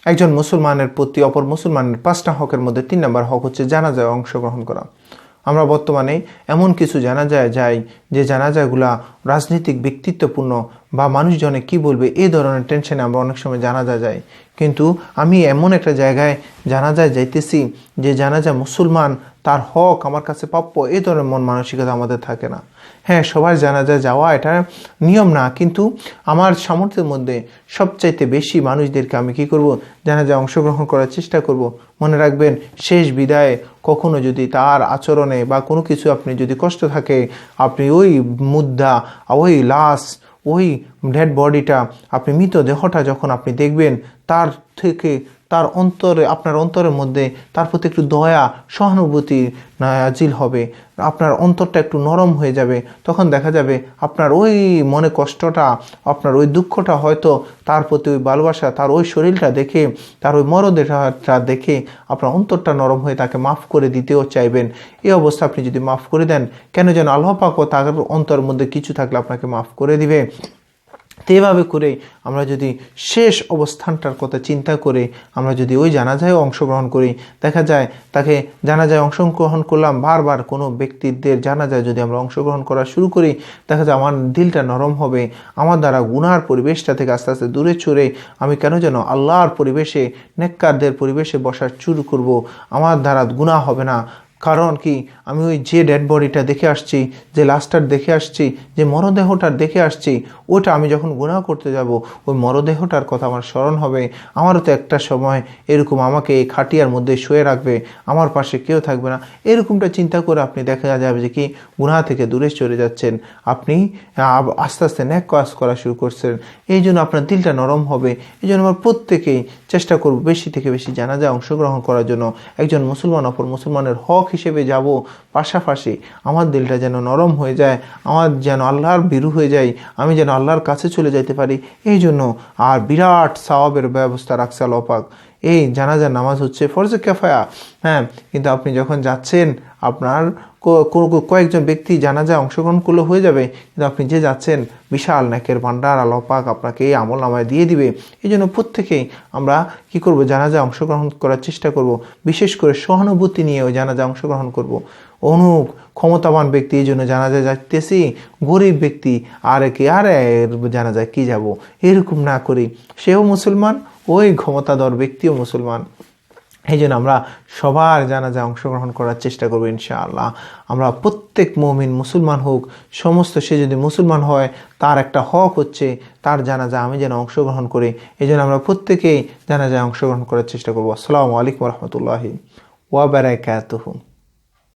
একজন মুসলমানের প্রতি অপর মুসলমানের 5টা হকের মধ্যে 3 নম্বর হক হচ্ছে জানাজায় অংশগ্রহণ করা। আমরা বর্তমানে এমন কিছু জানাজায় যাই যে জানাজাগুলা রাজনৈতিক ব্যক্তিত্বপূর্ণ বা মানুষজনে কি বলবে এই ধরনের টেনশনে আমরা অনেক সময় জানাজা যাই। কিন্তু আমি এমন একটা জায়গায় জানাজায় যাইতেছি যে জানাজা মুসলমান, তার হক আমার কাছে প্রাপ্য, এই ধরনের মন মানসিকতা আমাদের থাকে না। হ্যাঁ, সবার জানাজা যাওয়া এটা নিয়ম না, কিন্তু আমার সামর্থ্যের মধ্যে সবচাইতে বেশি মানুষদেরকে আমি কি করব, জানাজায় অংশগ্রহণ করার চেষ্টা করব। মনে রাখবেন, শেষ বিদায়ে কখনো যদি তার আচরণে বা কোনো কিছু আপনি যদি কষ্ট থাকে, আপনি ওই মুদ্রা, ওই লাশ, ওই ডেড বডিটা, আপনি মৃতদেহটা যখন আপনি দেখবেন, তার থেকে তার অন্তরে, আপনার অন্তরের মধ্যে তার প্রতি একটু দয়া সহানুভূতি নাজিল হবে, আপনার অন্তরটা একটু নরম হয়ে যাবে। তখন দেখা যাবে আপনার ওই মনে কষ্টটা, আপনার ওই দুঃখটা হয়তো তার প্রতি ওই ভালোবাসা, তার ওই শরীরটা দেখে, তার ওই মরদেহটা দেখে আপনার অন্তরটা নরম হয়ে তাকে মাফ করে দিতেও চাইবেন। এই অবস্থা আপনি যদি মাফ করে দেন, কেন যেন আল্লাহ পাকও তার অন্তরের মধ্যে কিছু থাকলে আপনাকে মাফ করে দিবে। তো এভাবে করে আমরা যদি শেষ অবস্থানটার কথা চিন্তা করে আমরা যদি ওই জানাজায় অংশগ্রহণ করি, দেখা যায় তাকে জানাজায় অংশগ্রহণ করলাম, বারবার কোনো ব্যক্তিদের জানাজায় যদি আমরা অংশগ্রহণ করা শুরু করি, দেখা যায় আমার দিলটা নরম হবে, আমার দ্বারা গুনার পরিবেশটা থেকে আস্তে আস্তে দূরে চড়ে আমি কেন যেন আল্লাহর পরিবেশে, নেককারদের পরিবেশে বসার শুরু করব। আমার দ্বারা গুনাহ হবে না। কারণ কি, আমি ওই যে ডেড বডিটা দেখে আসছি, যে লাশটার দেখে আসছি, যে মরদেহটার দেখে আসছি, ওটা আমি যখন গুনাহ করতে যাব, ওই মরদেহটার কথা আমার স্মরণ হবে। আমারও তো একটা সময় এরকম আমাকে এই খাটিয়ার মধ্যে শুয়ে রাখবে, আমার পাশে কেউ থাকবে না। এরকমটা চিন্তা করে আপনি দেখা যাবে যে কি গুনাহ থেকে দূরে চলে যাচ্ছেন, আপনি আস্তে আস্তে নেক কাজ করা শুরু করছেন। এই জন্য আপনার দিলটা নরম হবে। এই জন্য আমরা প্রত্যেকেই চেষ্টা করব বেশি থেকে বেশি জানাজায় অংশগ্রহণ করার জন্য। একজন মুসলমান অপর মুসলমানের হক হিসেবে যাব, পাশাপাশি আমার দিলটা যেন নরম হয়ে যায়, আমার যেন আল্লাহর বিরু হয়ে যায়, আমি যেন আল্লাহর কাছে চলে যেতে পারি। এই জন্য আর বিরাট সওয়াবের ব্যবস্থা রাখছে আল্লাহ পাক। এই জানাজার নামাজ হচ্ছে ফরজে কিফায়া। হ্যাঁ, কিন্তু আপনি যখন যাচ্ছেন, আপনার কয়েকজন ব্যক্তি জানাজায় অংশগ্রহণ করলে হয়ে যাবে, কিন্তু আপনি যে যাচ্ছেন বিশাল নেকের ভান্ডার আল্লাহ পাক আপনাকে এই আমল নামায় দিয়ে দিবে। এই জন্য প্রত্যেকেই আমরা কি করব, জানাজায় অংশগ্রহণ করার চেষ্টা করব। বিশেষ করে সহানুভূতি নিয়ে ওই জানাজায় অংশগ্রহণ করব। ক্ষমতাবান ব্যক্তি এই জন্য জানাজায় যাইতেছি, গরিব ব্যক্তি আর জানাজায় কি যাব, এরকম না করি। সেও মুসলমান, ওই ক্ষমতাধর ব্যক্তিও মুসলমান। এই জন্য আমরা সবার জানাজায় অংশগ্রহণ করার চেষ্টা করবো ইনশাআল্লাহ। আমরা প্রত্যেক মুমিন মুসলমান হোক, সমস্ত সে যদি মুসলমান হয়, তার একটা হক হচ্ছে তার জানাজায় আমি যেন অংশগ্রহণ করি। এই জন্য আমরা প্রত্যেকেই জানাজায় অংশগ্রহণ করার চেষ্টা করবো। আসসালামু আলাইকুম ওয়া রাহমাতুল্লাহি ওয়া বারাকাতুহু।